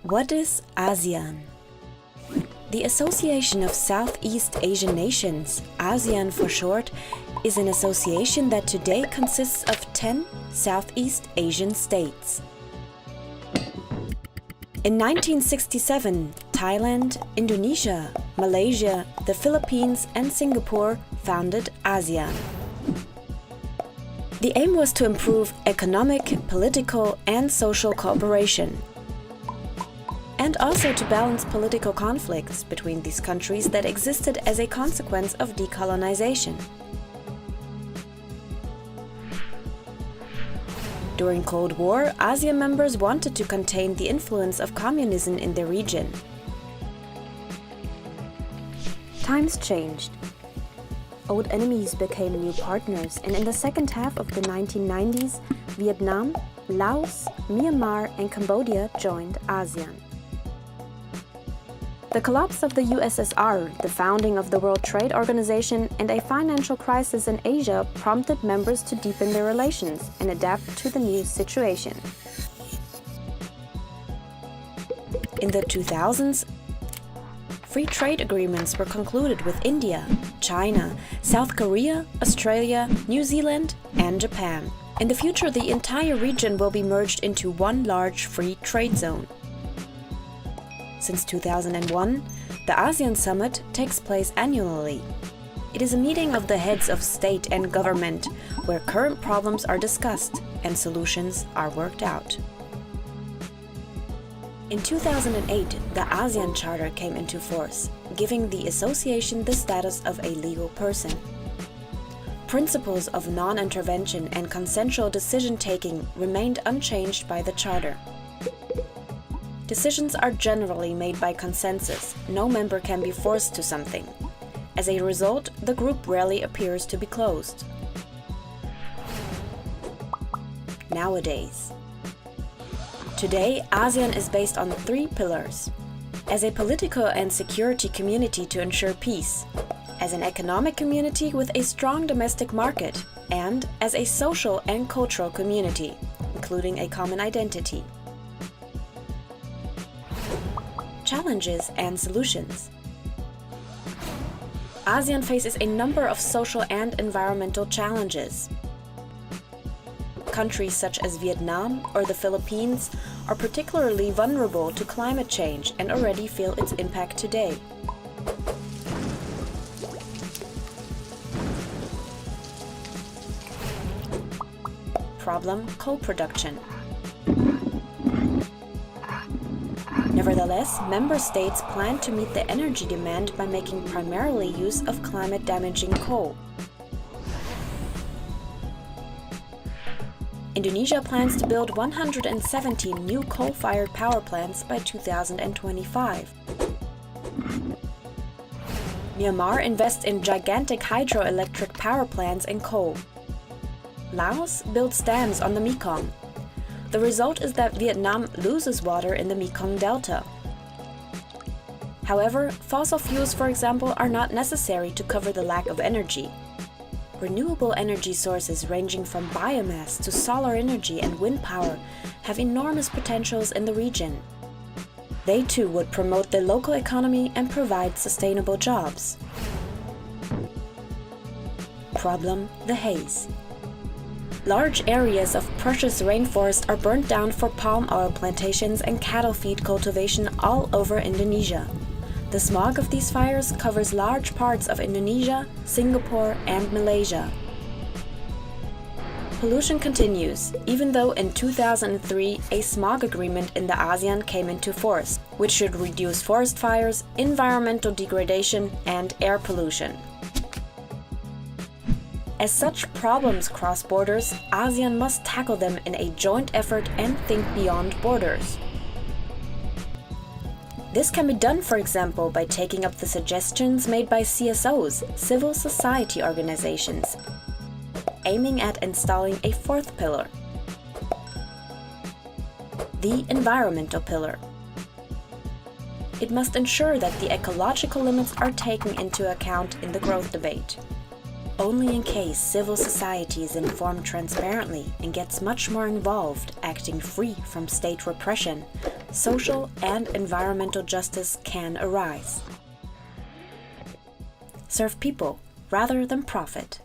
What is ASEAN? The Association of Southeast Asian Nations, ASEAN for short, is an association that today consists of 10 Southeast Asian states. In 1967, Thailand, Indonesia, Malaysia, the Philippines and Singapore founded ASEAN. The aim was to improve economic, political and social cooperation, and also to balance political conflicts between these countries that existed as a consequence of decolonization. During Cold War, ASEAN members wanted to contain the influence of communism in the region. Times changed. Old enemies became new partners, and in the second half of the 1990s, Vietnam, Laos, Myanmar and Cambodia joined ASEAN. The collapse of the USSR, the founding of the World Trade Organization, and a financial crisis in Asia prompted members to deepen their relations and adapt to the new situation. In the 2000s, free trade agreements were concluded with India, China, South Korea, Australia, New Zealand, and Japan. In the future, the entire region will be merged into one large free trade zone. Since 2001, the ASEAN Summit takes place annually. It is a meeting of the heads of state and government where current problems are discussed and solutions are worked out. In 2008, the ASEAN Charter came into force, giving the association the status of a legal person. Principles of non-intervention and consensual decision-taking remained unchanged by the Charter. Decisions are generally made by consensus. No member can be forced to something. As a result, the group rarely appears to be closed. Nowadays. Today, ASEAN is based on 3 pillars. As a political and security community to ensure peace, as an economic community with a strong domestic market, and as a social and cultural community, including a common identity. Challenges and solutions. ASEAN faces a number of social and environmental challenges. Countries such as Vietnam or the Philippines are particularly vulnerable to climate change and already feel its impact today. Problem: coal production. Nevertheless, member states plan to meet the energy demand by making primarily use of climate-damaging coal. Indonesia plans to build 117 new coal-fired power plants by 2025. Myanmar invests in gigantic hydroelectric power plants and coal. Laos builds dams on the Mekong. The result is that Vietnam loses water in the Mekong Delta. However, fossil fuels, for example, are not necessary to cover the lack of energy. Renewable energy sources ranging from biomass to solar energy and wind power have enormous potentials in the region. They too would promote the local economy and provide sustainable jobs. Problem: the haze. Large areas of precious rainforest are burnt down for palm oil plantations and cattle feed cultivation all over Indonesia. The smog of these fires covers large parts of Indonesia, Singapore, and Malaysia. Pollution continues, even though in 2003 a smog agreement in the ASEAN came into force, which should reduce forest fires, environmental degradation, and air pollution. As such problems cross borders, ASEAN must tackle them in a joint effort and think beyond borders. This can be done, for example, by taking up the suggestions made by CSOs, civil society organizations, aiming at installing a 4th pillar, the environmental pillar. It must ensure that the ecological limits are taken into account in the growth debate. Only in case civil society is informed transparently and gets much more involved, acting free from state repression, social and environmental justice can arise. Serve people rather than profit.